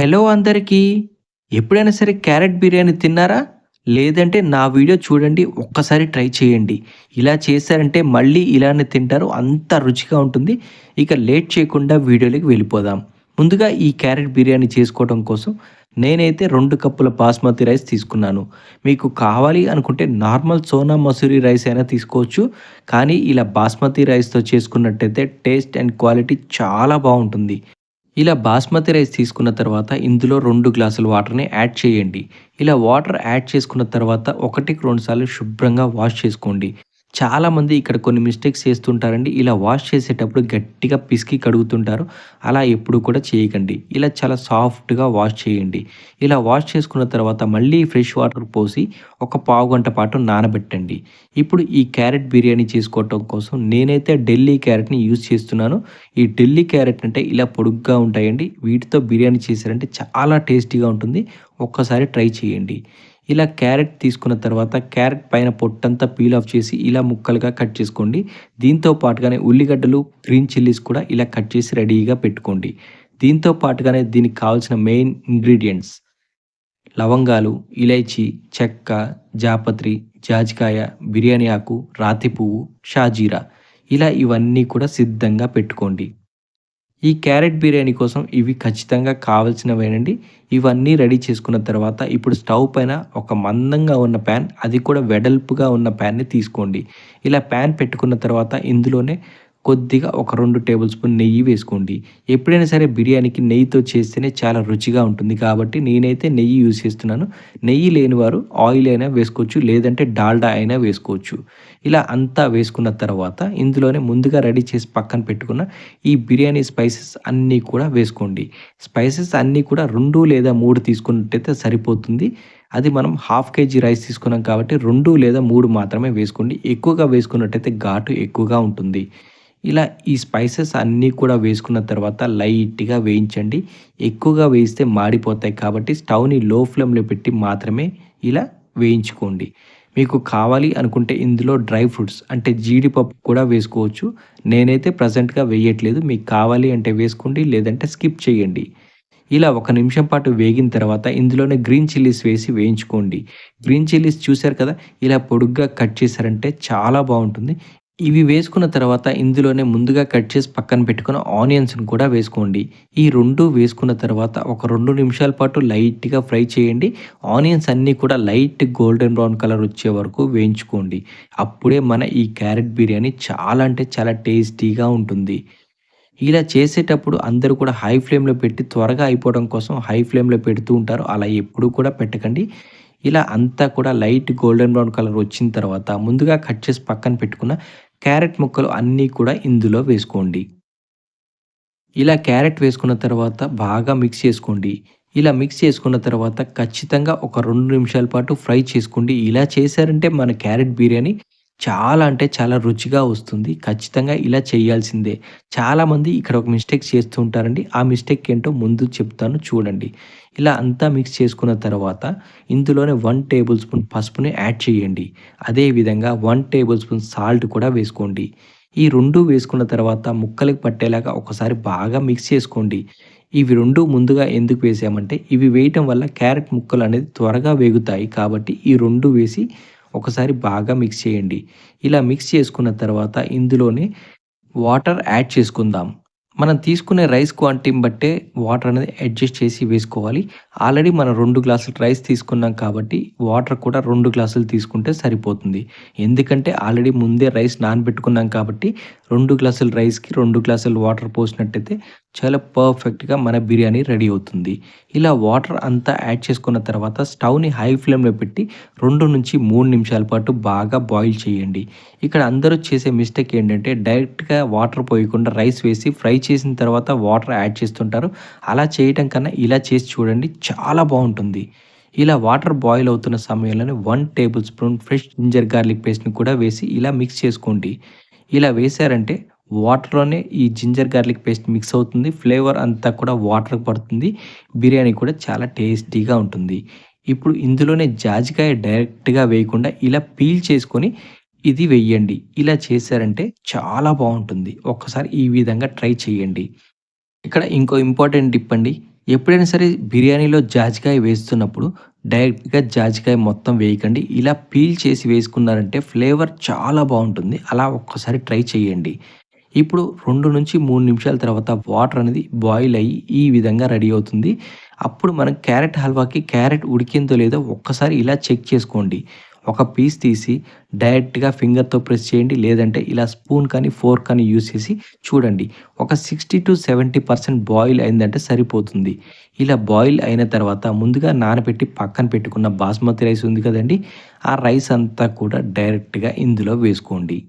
Hello అందరికీ. ఎప్పుడైనా సరే క్యారెట్ బిర్యానీ తిన్నారా? లేదంటే నా వీడియో చూడండి. ఒక్కసారి ట్రై చేయండి. ఇలా చేశారంటే మళ్ళీ ఇలానే తింటారు. అంత రుచిగా ఉంటుంది. ఇక లేట్ చేయకుండా వీడియోలోకి వెళ్ళిపోదాం. ముందుగా ఈ క్యారెట్ బిర్యానీ చేసుకోవడం కోసం నేనైతే 2 కప్పుల బాస్మతి రైస్ తీసుకున్నాను. మీకు కావాలి అనుకుంటే నార్మల్ సోనా మసూరి రైస్ అయినా తీసుకోవచ్చు. కానీ ఇలా బాస్మతి రైస్‌తో చేసుకున్నట్టయితే టేస్ట్ అండ్ క్వాలిటీ చాలా బావుంటుంది. ఇలా బాస్మతి రైస్ తీసుకున్న తర్వాత ఇందులో 2 గ్లాసుల వాటర్‌ని యాడ్ చేయండి. ఇలా వాటర్ యాడ్ చేసుకున్న తర్వాత 1కి 2 సార్లు శుభ్రంగా వాష్ చేసుకోండి. చాలామంది ఇక్కడ కొన్ని మిస్టేక్స్ చేస్తుంటారండి. ఇలా వాష్ చేసేటప్పుడు గట్టిగా పిసికి కడుగుతుంటారు. అలా ఎప్పుడు కూడా చేయకండి. ఇలా చాలా సాఫ్ట్‌గా వాష్ చేయండి. ఇలా వాష్ చేసుకున్న తర్వాత మళ్ళీ ఫ్రెష్ వాటర్ పోసి ఒక పావుగంట పాటు నానబెట్టండి. ఇప్పుడు ఈ క్యారెట్ బిర్యానీ చేసుకోవటం కోసం నేనైతే ఢిల్లీ క్యారెట్‌ని యూజ్ చేస్తున్నాను. ఈ ఢిల్లీ క్యారెట్ అంటే ఇలా పొడుగ్గా ఉంటాయండి. వీటితో బిర్యానీ చేశారంటే చాలా టేస్టీగా ఉంటుంది. ఒక్కసారి ట్రై చేయండి. ఇలా క్యారెట్ తీసుకున్న తర్వాత క్యారెట్ పైన పొట్టంతా పీల్ ఆఫ్ చేసి ఇలా ముక్కలుగా కట్ చేసుకోండి. దీంతో పాటుగానే ఉల్లిగడ్డలు, గ్రీన్ చిల్లీస్ కూడా ఇలా కట్ చేసి రెడీగా పెట్టుకోండి. దీంతో పాటుగానే దీనికి కావాల్సిన మెయిన్ ఇంగ్రీడియెంట్స్ లవంగాలు, ఇలైచి, చెక్క, జాపత్రి, జాజికాయ, బిర్యానీ ఆకు, రాతి పువ్వు, షాజీరా ఇలా ఇవన్నీ కూడా సిద్ధంగా పెట్టుకోండి. ఈ క్యారెట్ బిర్యానీ కోసం ఇవి ఖచ్చితంగా కావాల్సినవేనండి. ఇవన్నీ రెడీ చేసుకున్న తర్వాత ఇప్పుడు స్టవ్ పైన ఒక మందంగా ఉన్న ప్యాన్, అది కూడా వెడల్పుగా ఉన్న ప్యాన్‌ని తీసుకోండి. ఇలా ప్యాన్ పెట్టుకున్న తర్వాత ఇందులోనే కొద్దిగా ఒక 2 టేబుల్ స్పూన్ నెయ్యి వేసుకోండి. ఎప్పుడైనా సరే బిర్యానీకి నెయ్యితో చేస్తేనే చాలా రుచిగా ఉంటుంది కాబట్టి నేనైతే నెయ్యి యూజ్ చేస్తున్నాను. నెయ్యి లేని వారు ఆయిల్ అయినా వేసుకోవచ్చు. లేదంటే డాల్డా అయినా వేసుకోవచ్చు. ఇలా అంతా వేసుకున్న తర్వాత ఇందులోనే ముందుగా రెడీ చేసి పక్కన పెట్టుకున్న ఈ బిర్యానీ స్పైసెస్ అన్నీ కూడా వేసుకోండి. స్పైసెస్ అన్నీ కూడా 2 లేదా 3 తీసుకున్నట్టయితే సరిపోతుంది. అది మనం హాఫ్ కేజీ రైస్ తీసుకున్నాం కాబట్టి 2 లేదా 3 మాత్రమే వేసుకోండి. ఎక్కువగా వేసుకున్నట్టయితే ఘాటు ఎక్కువగా ఉంటుంది. ఇలా ఈ స్పైసెస్ అన్నీ కూడా వేసుకున్న తర్వాత లైట్‌గా వేయించండి. ఎక్కువగా వేయిస్తే మాడిపోతాయి కాబట్టి స్టవ్‌ని లో ఫ్లేమ్‌లో పెట్టి మాత్రమే ఇలా వేయించుకోండి. మీకు కావాలి అనుకుంటే ఇందులో డ్రై ఫ్రూట్స్ అంటే జీడిపప్పు కూడా వేసుకోవచ్చు. నేనైతే ప్రెజెంట్‌గా వేయట్లేదు. మీకు కావాలి అంటే వేసుకోండి. లేదంటే స్కిప్ చేయండి. ఇలా ఒక నిమిషం పాటు వేగిన తర్వాత ఇందులోనే గ్రీన్ చిల్లీస్ వేసి వేయించుకోండి. గ్రీన్ చిల్లీస్ చూసారు కదా! ఇలా పొడుగ్గా కట్ చేశారంటే చాలా బావుంటుంది. ఇవి వేసుకున్న తర్వాత ఇందులోనే ముందుగా కట్ చేసి పక్కన పెట్టుకున్న ఆనియన్స్‌ని కూడా వేసుకోండి. ఈ 2 వేసుకున్న తర్వాత ఒక 2 నిమిషాల పాటు లైట్‌గా ఫ్రై చేయండి. ఆనియన్స్ అన్నీ కూడా లైట్ గోల్డెన్ బ్రౌన్ కలర్ వచ్చే వరకు వేయించుకోండి. అప్పుడే మన ఈ క్యారెట్ బిర్యానీ చాలా అంటే చాలా టేస్టీగా ఉంటుంది. ఇలా చేసేటప్పుడు అందరూ కూడా హై ఫ్లేమ్‌లో పెట్టి త్వరగా అయిపోవడం కోసం హై ఫ్లేమ్‌లో పెడుతూ ఉంటారు. అలా ఎప్పుడూ కూడా పెట్టకండి. ఇలా అంతా కూడా లైట్ గోల్డెన్ బ్రౌన్ కలర్ వచ్చిన తర్వాత ముందుగా కట్ చేసి పక్కన పెట్టుకున్న క్యారెట్ ముక్కలు అన్నీ కూడా ఇందులో వేసుకోండి. ఇలా క్యారెట్ వేసుకున్న తర్వాత బాగా మిక్స్ చేసుకోండి. ఇలా మిక్స్ చేసుకున్న తర్వాత ఖచ్చితంగా ఒక 2 నిమిషాల పాటు ఫ్రై చేసుకోండి. ఇలా చేశారంటే మన క్యారెట్ బిర్యానీ చాలా అంటే చాలా రుచిగా వస్తుంది. ఖచ్చితంగా ఇలా చేయాల్సిందే. చాలామంది ఇక్కడ ఒక మిస్టేక్ చేస్తూ ఉంటారండి. ఆ మిస్టేక్ ఏంటో ముందు చెప్తాను చూడండి. ఇలా అంతా మిక్స్ చేసుకున్న తర్వాత ఇందులోనే 1 టేబుల్ స్పూన్ పసుపుని యాడ్ చేయండి. అదే విధంగా 1 టేబుల్ స్పూన్ సాల్ట్ కూడా వేసుకోండి. ఈ 2 వేసుకున్న తర్వాత ముక్కలకి పట్టేలాగా ఒకసారి బాగా మిక్స్ చేసుకోండి. ఇవి 2 ముందుగా ఎందుకు వేసామంటే, ఇవి వేయటం వల్ల క్యారెట్ ముక్కలనేది త్వరగా వేగుతాయి. కాబట్టి ఈ 2 వేసి ఒకసారి బాగా మిక్స్ చేయండి. ఇలా మిక్స్ చేసుకున్న తర్వాత ఇందులోనే వాటర్ యాడ్ చేసుకుందాం. మనం తీసుకునే రైస్ క్వాంటిటీని బట్టే వాటర్ అనేది అడ్జస్ట్ చేసి వేసుకోవాలి. ఆల్రెడీ మనం 2 గ్లాసులు రైస్ తీసుకున్నాం కాబట్టి వాటర్ కూడా 2 గ్లాసులు తీసుకుంటే సరిపోతుంది. ఎందుకంటే ఆల్రెడీ ముందే రైస్ నానబెట్టుకున్నాం కాబట్టి 2 గ్లాసుల రైస్‌కి 2 గ్లాసులు వాటర్ పోసినట్టయితే చాలా పర్ఫెక్ట్‌గా మన బిర్యానీ రెడీ అవుతుంది. ఇలా వాటర్ అంతా యాడ్ చేసుకున్న తర్వాత స్టవ్‌ని హై ఫ్లేమ్‌లో పెట్టి 2-3 నిమిషాల పాటు బాగా బాయిల్ చేయండి. ఇక్కడ అందరూ చేసే మిస్టేక్ ఏంటంటే డైరెక్ట్‌గా వాటర్ పోయకుండా రైస్ వేసి ఫ్రై చేసిన తర్వాత వాటర్ యాడ్ చేస్తుంటారు. అలా చేయటం కన్నా ఇలా చేసి చూడండి చాలా బావుంటుంది. ఇలా వాటర్ బాయిల్ అవుతున్న సమయంలోనే 1 table spoon fresh ginger garlic పేస్ట్‌ని కూడా వేసి ఇలా మిక్స్ చేసుకోండి. ఇలా వేశారంటే వాటర్‌లోనే ఈ జింజర్ గార్లిక్ పేస్ట్ మిక్స్ అవుతుంది. ఫ్లేవర్ అంతా కూడా వాటర్‌కి పడుతుంది. బిర్యానీ కూడా చాలా టేస్టీగా ఉంటుంది. ఇప్పుడు ఇందులోనే జాజికాయ డైరెక్ట్‌గా వేయకుండా ఇలా పీల్ చేసుకొని ఇది వెయ్యండి. ఇలా చేశారంటే చాలా బావుంటుంది. ఒక్కసారి ఈ విధంగా ట్రై చేయండి. ఇక్కడ ఇంకో ఇంపార్టెంట్ టిప్ అండి. ఎప్పుడైనా సరే బిర్యానీలో జాజికాయ వేస్తున్నప్పుడు డైరెక్ట్‌గా జాజికాయ మొత్తం వేయకండి. ఇలా పీల్ చేసి వేసుకున్నారంటే ఫ్లేవర్ చాలా బావుంటుంది. అలా ఒక్కసారి ట్రై చేయండి. ఇప్పుడు 2-3 నిమిషాల తర్వాత వాటర్ అనేది బాయిల్ అయ్యి ఈ విధంగా రెడీ అవుతుంది. అప్పుడు మనం క్యారెట్ హల్వాకి క్యారెట్ ఉడికిందో లేదో ఒక్కసారి ఇలా చెక్ చేసుకోండి. ఒక పీస్ తీసి డైరెక్ట్‌గా ఫింగర్‌తో ప్రెస్ చేయండి. లేదంటే ఇలా స్పూన్ కానీ, ఫోర్క్ కానీ యూజ్ చేసి చూడండి. ఒక 60-70% బాయిల్ అయిందంటే సరిపోతుంది. ఇలా బాయిల్ అయిన తర్వాత ముందుగా నానబెట్టి పక్కన పెట్టుకున్న బాస్మతి రైస్ ఉంది కదండీ! ఆ రైస్ అంతా కూడా డైరెక్ట్‌గా ఇందులో వేసుకోండి.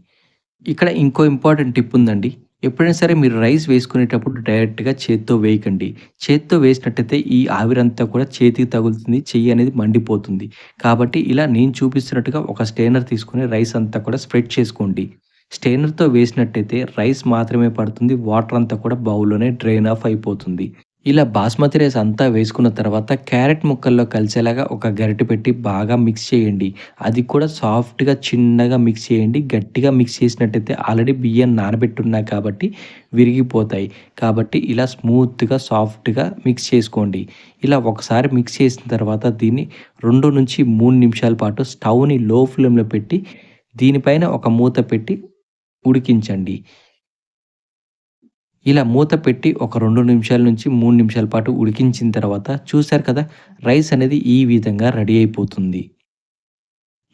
ఇక్కడ ఇంకో ఇంపార్టెంట్ టిప్ ఉందండి. ఎప్పుడైనా సరే మీరు రైస్ వేసుకునేటప్పుడు డైరెక్ట్‌గా చేత్తో వేయకండి. చేత్తో వేసినట్టయితే ఈ ఆవిరంతా కూడా చేతికి తగులుతుంది. చెయ్యి అనేది మండిపోతుంది. కాబట్టి ఇలా నేను చూపిస్తున్నట్టుగా ఒక స్టెయినర్ తీసుకొని రైస్ అంతా కూడా స్ప్రెడ్ చేసుకోండి. స్టెయినర్‌తో వేసినట్టయితే రైస్ మాత్రమే పడుతుంది. వాటర్ అంతా కూడా బౌల్‌లోనే డ్రైన్ ఆఫ్ అయిపోతుంది. ఇలా బాస్మతి రైస్ అంతా వేసుకున్న తర్వాత క్యారెట్ ముక్కల్లో కలిసేలాగా ఒక గరిటె పెట్టి బాగా మిక్స్ చేయండి. అది కూడా సాఫ్ట్‌గా చిన్నగా మిక్స్ చేయండి. గట్టిగా మిక్స్ చేసినట్టయితే ఆల్రెడీ బియ్యం నానబెట్టున్నాయి కాబట్టి విరిగిపోతాయి. కాబట్టి ఇలా స్మూత్‌గా, సాఫ్ట్‌గా మిక్స్ చేసుకోండి. ఇలా ఒకసారి మిక్స్ చేసిన తర్వాత దీన్ని 2-3 నిమిషాల పాటు స్టవ్‌ని లో ఫ్లేమ్‌లో పెట్టి దీనిపైన ఒక మూత పెట్టి ఉడికించండి. ఇలా మూత పెట్టి ఒక 2 నిమిషాల నుంచి 3 నిమిషాల పాటు ఉడికించిన తర్వాత చూసారు కదా! రైస్ అనేది ఈ విధంగా రెడీ అయిపోతుంది.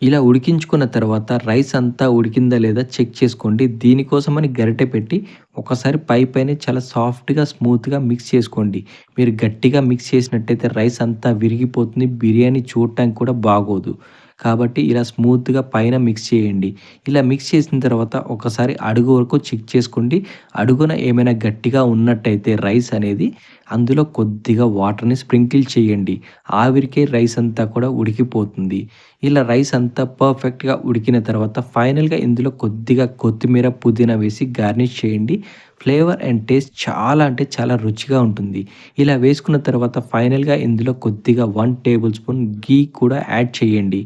ఇలా ఉడికించుకున్న తర్వాత రైస్ అంతా ఉడికిందా లేదా చెక్ చేసుకోండి. దీనికోసమని గరిటె పెట్టి ఒకసారి పైపైనే చాలా సాఫ్ట్‌గా, స్మూత్‌గా మిక్స్ చేసుకోండి. మీరు గట్టిగా మిక్స్ చేసినట్టయితే రైస్ అంతా విరిగిపోతుంది. బిర్యానీ చూడటానికి కూడా బాగోదు. కాబట్టి ఇలా స్మూత్‌గా పైన మిక్స్ చేయండి. ఇలా మిక్స్ చేసిన తర్వాత ఒకసారి అడుగు వరకు చెక్ చేసుకోండి. అడుగున ఏమైనా గట్టిగా ఉన్నట్టయితే రైస్ అనేది అందులో కొద్దిగా వాటర్‌ని స్ప్రింకిల్ చేయండి. ఆవిరికే రైస్ అంతా కూడా ఉడికిపోతుంది. ఇలా రైస్ అంతా పర్ఫెక్ట్‌గా ఉడికిన తర్వాత ఫైనల్‌గా ఇందులో కొద్దిగా కొత్తిమీర, పుదీనా వేసి గార్నిష్ చేయండి. ఫ్లేవర్ అండ్ టేస్ట్ చాలా అంటే చాలా రుచిగా ఉంటుంది. ఇలా వేసుకున్న తర్వాత ఫైనల్‌గా ఇందులో కొద్దిగా 1 టేబుల్ స్పూన్ ఘీ కూడా యాడ్ చేయండి.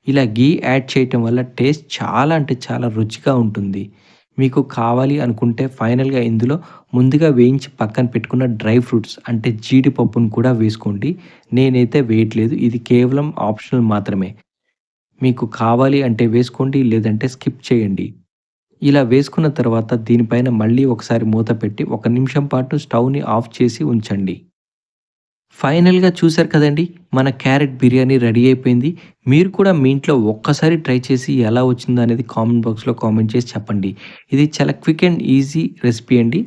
ఇలా ఘీ యాడ్ చేయటం వల్ల టేస్ట్ చాలా అంటే చాలా రుచిగా ఉంటుంది. మీకు కావాలి అనుకుంటే ఫైనల్‌గా ఇందులో ముందుగా వేయించి పక్కన పెట్టుకున్న డ్రై ఫ్రూట్స్ అంటే జీడిపప్పును కూడా వేసుకోండి. నేనైతే వేయట్లేదు. ఇది కేవలం ఆప్షనల్ మాత్రమే. మీకు కావాలి అంటే వేసుకోండి. లేదంటే స్కిప్ చేయండి. ఇలా వేసుకున్న తర్వాత దీనిపైన మళ్ళీ ఒకసారి మూత పెట్టి ఒక నిమిషం పాటు స్టవ్‌ని ఆఫ్ చేసి ఉంచండి. ఫైనల్‌గా చూసారు కదండీ! మన క్యారెట్ బిర్యానీ రెడీ అయిపోయింది. మీరు కూడా మీ ఇంట్లో ఒక్కసారి ట్రై చేసి ఎలా వచ్చిందో అనేది కామెంట్ బాక్స్‌లో కామెంట్ చేసి చెప్పండి. ఇది చాలా క్విక్ అండ్ ఈజీ రెసిపీ అండి.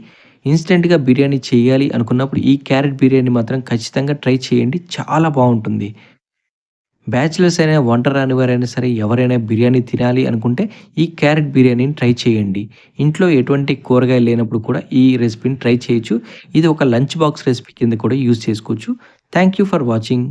ఇన్‌స్టంట్‌గా బిర్యానీ చేయాలి అనుకున్నప్పుడు ఈ క్యారెట్ బిర్యానీ మాత్రం ఖచ్చితంగా ట్రై చేయండి. చాలా బావుంటుంది. బ్యాచిలర్స్ అయినా, వంట రానివారైనా సరే ఎవరైనా బిర్యానీ తినాలి అనుకుంటే ఈ క్యారెట్ బిర్యానీని ట్రై చేయండి. ఇంట్లో ఎటువంటి కూరగాయలు లేనప్పుడు కూడా ఈ రెసిపీని ట్రై చేయొచ్చు. ఇది ఒక లంచ్ బాక్స్ రెసిపీ కింద కూడా యూజ్ చేసుకోవచ్చు. Thank you for watching.